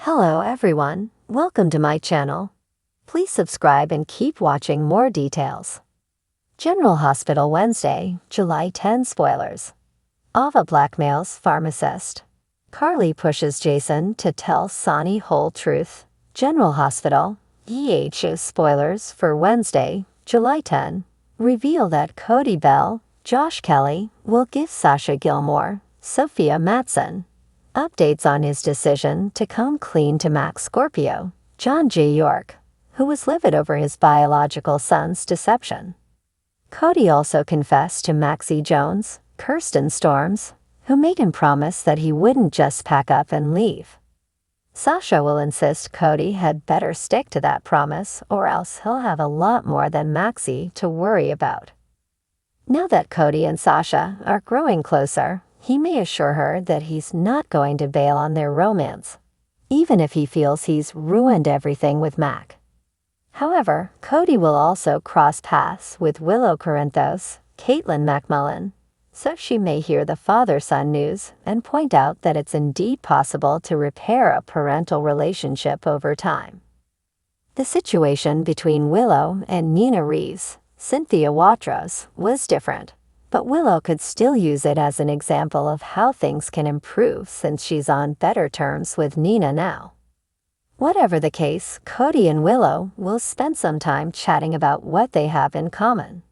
Hello everyone, welcome to my channel. Please subscribe and keep watching more details. General Hospital Wednesday, July 10 spoilers. Ava Blackmails Pharmacist. Carly pushes Jason to tell Sonny whole truth. General Hospital, spoilers for Wednesday, July 10, reveal that Cody Bell, Josh Kelly, will give Sasha Gilmore, Sophia Matson, updates on his decision to come clean to Max Scorpio, John J. York, who was livid over his biological son's deception. Cody also confessed to Maxie Jones, Kirsten Storms, who made him promise that he wouldn't just pack up and leave. Sasha will insist Cody had better stick to that promise or else he'll have a lot more than Maxie to worry about. Now that Cody and Sasha are growing closer, he may assure her that he's not going to bail on their romance, even if he feels he's ruined everything with Mac. However, Cody will also cross paths with Willow Corinthos, Caitlin McMullen, so she may hear the father-son news and point out that it's indeed possible to repair a parental relationship over time. The situation between Willow and Nina Reeves, Cynthia Watros, was different, but Willow could still use it as an example of how things can improve since she's on better terms with Nina now. Whatever the case, Cody and Willow will spend some time chatting about what they have in common.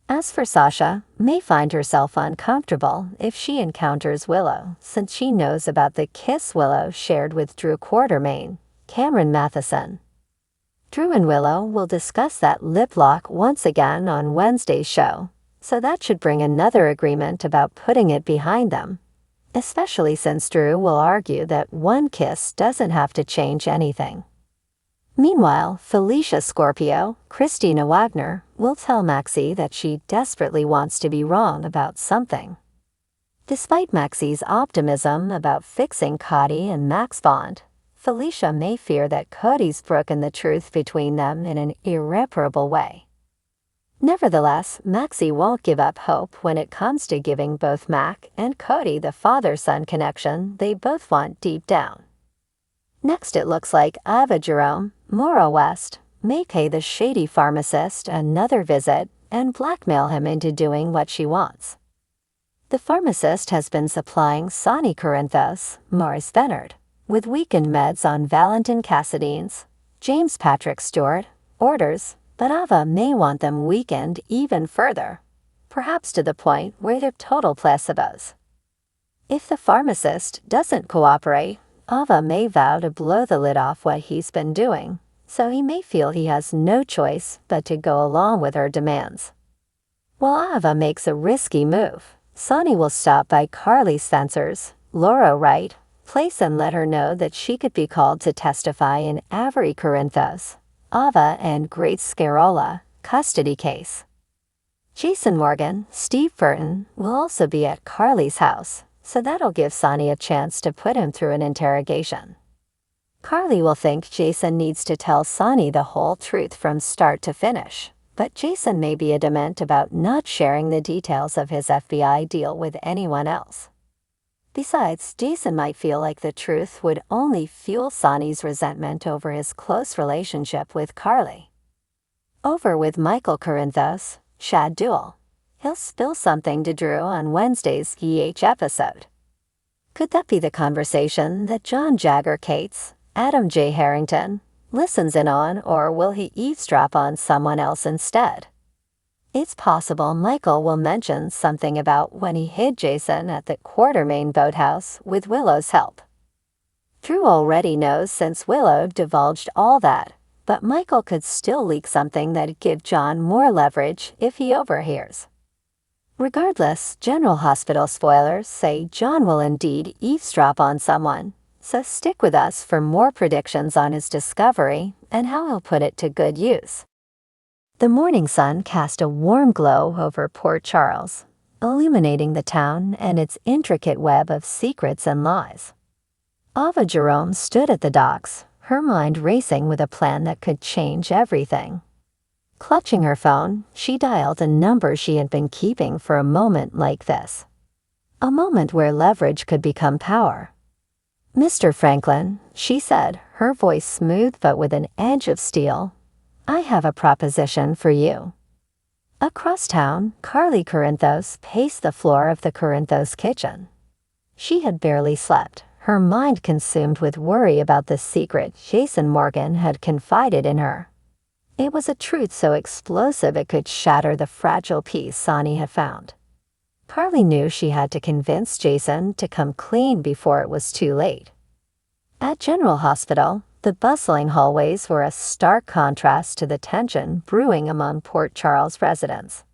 As for Sasha, may find herself uncomfortable if she encounters Willow, since she knows about the kiss Willow shared with Drew Quartermain, Cameron Matheson. Drew and Willow will discuss that lip lock once again on Wednesday's show, so that should bring another agreement about putting it behind them, especially since Drew will argue that one kiss doesn't have to change anything. Meanwhile, Felicia Scorpio, Christina Wagner, will tell Maxie that she desperately wants to be wrong about something. Despite Maxie's optimism about fixing Cody and Mac's bond, Felicia may fear that Cody's broken the truth between them in an irreparable way. Nevertheless, Maxie won't give up hope when it comes to giving both Mac and Cody the father-son connection they both want deep down. Next, it looks like Ava Jerome, Maura West, may pay the shady pharmacist another visit and blackmail him into doing what she wants. The pharmacist has been supplying Sonny Corinthos, Morris Bennard, with weekend meds on Valentin Cassidy's, James Patrick Stewart, orders, but Ava may want them weakened even further, perhaps to the point where they're total placebos. If the pharmacist doesn't cooperate, Ava may vow to blow the lid off what he's been doing, so he may feel he has no choice but to go along with her demands. While Ava makes a risky move, Sonny will stop by Carly Spencer's, Laura Wright, place and let her know that she could be called to testify in Avery Corinthos, Ava and Grace Scarola custody case. Jason Morgan, Steve Burton, will also be at Carly's house, so that'll give Sonny a chance to put him through an interrogation. Carly will think Jason needs to tell Sonny the whole truth from start to finish, but Jason may be adamant about not sharing the details of his FBI deal with anyone else. Besides, Jason might feel like the truth would only fuel Sonny's resentment over his close relationship with Carly. Over with Michael Corinthos, Shad Duell. He'll spill something to Drew on Wednesday's episode. Could that be the conversation that John Jagger Cates, Adam J. Harrington, listens in on, or will he eavesdrop on someone else instead? It's possible Michael will mention something about when he hid Jason at the Quartermain boathouse with Willow's help. Drew already knows since Willow divulged all that, but Michael could still leak something that'd give John more leverage if he overhears. Regardless, General Hospital spoilers say John will indeed eavesdrop on someone, so stick with us for more predictions on his discovery and how he'll put it to good use. The morning sun cast a warm glow over Port Charles, illuminating the town and its intricate web of secrets and lies. Ava Jerome stood at the docks, her mind racing with a plan that could change everything. Clutching her phone, she dialed a number she had been keeping for a moment like this. A moment where leverage could become power. Mr. Franklin, she said, her voice smooth but with an edge of steel, I have a proposition for you. Across town, Carly Corinthos paced the floor of the Corinthos kitchen. She had barely slept, her mind consumed with worry about the secret Jason Morgan had confided in her. It was a truth so explosive it could shatter the fragile peace Sonny had found. Carly knew she had to convince Jason to come clean before it was too late. At General Hospital, the bustling hallways were a stark contrast to the tension brewing among Port Charles residents.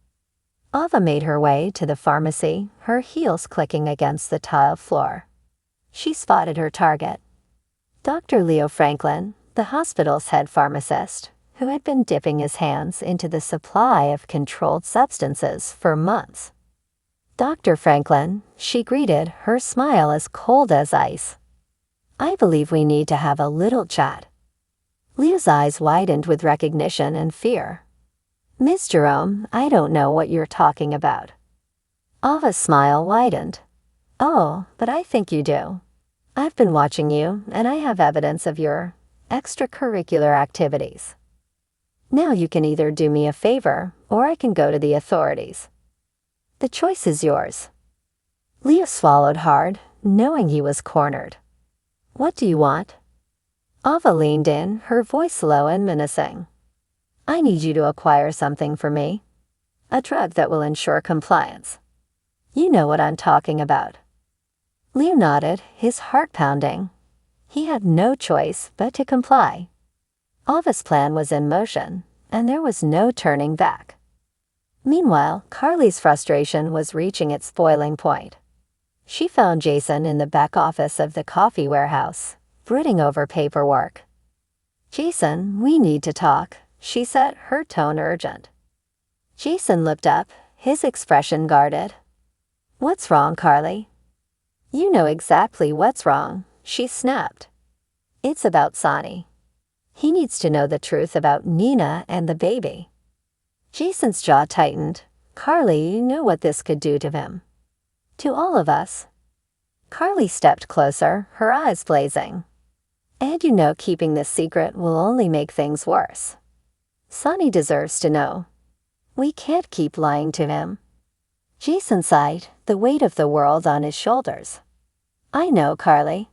Ava made her way to the pharmacy, her heels clicking against the tiled floor. She spotted her target. Dr. Leo Franklin, the hospital's head pharmacist, who had been dipping his hands into the supply of controlled substances for months. Dr. Franklin, she greeted, her smile as cold as ice. I believe we need to have a little chat. Leo's eyes widened with recognition and fear. Miss Jerome, I don't know what you're talking about. Ava's smile widened. Oh, but I think you do. I've been watching you, and I have evidence of your extracurricular activities. Now you can either do me a favor, or I can go to the authorities. The choice is yours. Leo swallowed hard, knowing he was cornered. What do you want? Ava leaned in, her voice low and menacing. I need you to acquire something for me. A drug that will ensure compliance. You know what I'm talking about. Leo nodded, his heart pounding. He had no choice but to comply. Ava's plan was in motion, and there was no turning back. Meanwhile, Carly's frustration was reaching its boiling point. She found Jason in the back office of the coffee warehouse, brooding over paperwork. Jason, we need to talk, she said, her tone urgent. Jason looked up, his expression guarded. What's wrong, Carly? You know exactly what's wrong, she snapped. It's about Sonny. He needs to know the truth about Nina and the baby. Jason's jaw tightened. Carly knew what this could do to him. To all of us. Carly stepped closer, her eyes blazing. And you know keeping this secret will only make things worse. Sonny deserves to know. We can't keep lying to him. Jason sighed, the weight of the world on his shoulders. I know, Carly.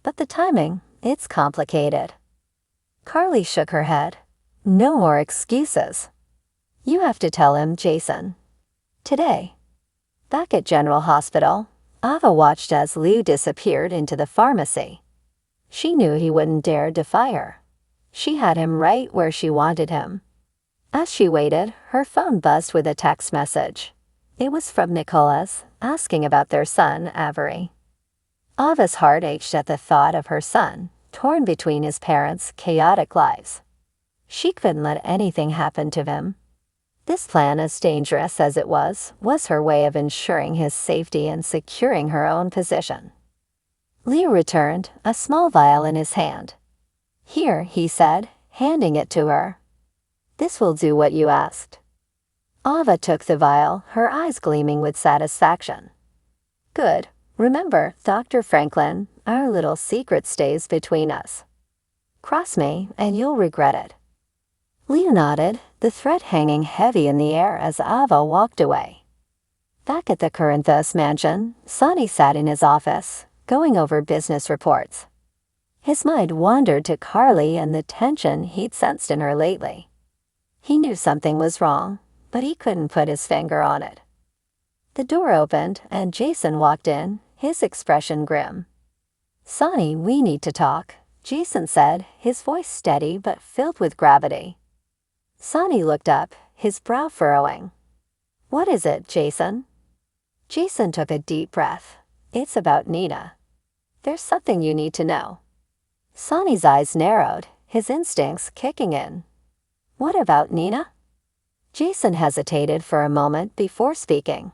But the timing, it's complicated. Carly shook her head. No more excuses. You have to tell him, Jason. Today. Back at General Hospital, Ava watched as Leo disappeared into the pharmacy. She knew he wouldn't dare defy her. She had him right where she wanted him. As she waited, her phone buzzed with a text message. It was from Nicholas, asking about their son, Avery. Ava's heart ached at the thought of her son, torn between his parents' chaotic lives. She couldn't let anything happen to him. This plan, as dangerous as it was her way of ensuring his safety and securing her own position. Leo returned, a small vial in his hand. Here, he said, handing it to her. This will do what you asked. Ava took the vial, her eyes gleaming with satisfaction. Good. Remember, Dr. Franklin, our little secret stays between us. Cross me, and you'll regret it. Leo nodded, the threat hanging heavy in the air as Ava walked away. Back at the Corinthos mansion, Sonny sat in his office, going over business reports. His mind wandered to Carly and the tension he'd sensed in her lately. He knew something was wrong, but he couldn't put his finger on it. The door opened, and Jason walked in, his expression grim. Sonny, we need to talk, Jason said, his voice steady but filled with gravity. Sonny looked up, his brow furrowing. What is it, Jason? Jason took a deep breath. It's about Nina. There's something you need to know. Sonny's eyes narrowed, his instincts kicking in. What about Nina? Jason hesitated for a moment before speaking.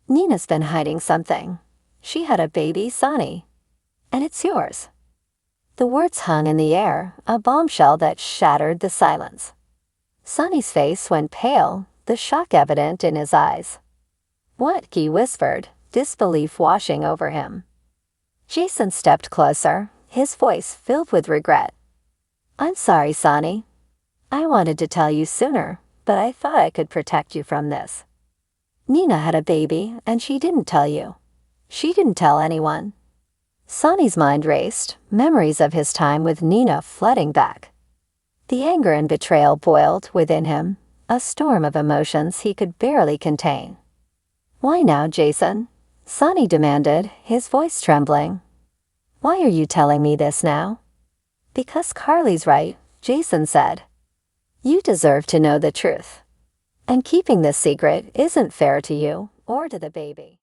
Nina's been hiding something. She had a baby, Sonny. And it's yours. The words hung in the air, a bombshell that shattered the silence. Sonny's face went pale, the shock evident in his eyes. What? He whispered, disbelief washing over him. Jason stepped closer, his voice filled with regret. I'm sorry, Sonny. I wanted to tell you sooner, but I thought I could protect you from this. Nina had a baby, and she didn't tell you. She didn't tell anyone. Sonny's mind raced, memories of his time with Nina flooding back. The anger and betrayal boiled within him, a storm of emotions he could barely contain. Why now, Jason? Sonny demanded, his voice trembling. Why are you telling me this now? Because Carly's right, Jason said. You deserve to know the truth. And keeping this secret isn't fair to you or to the baby.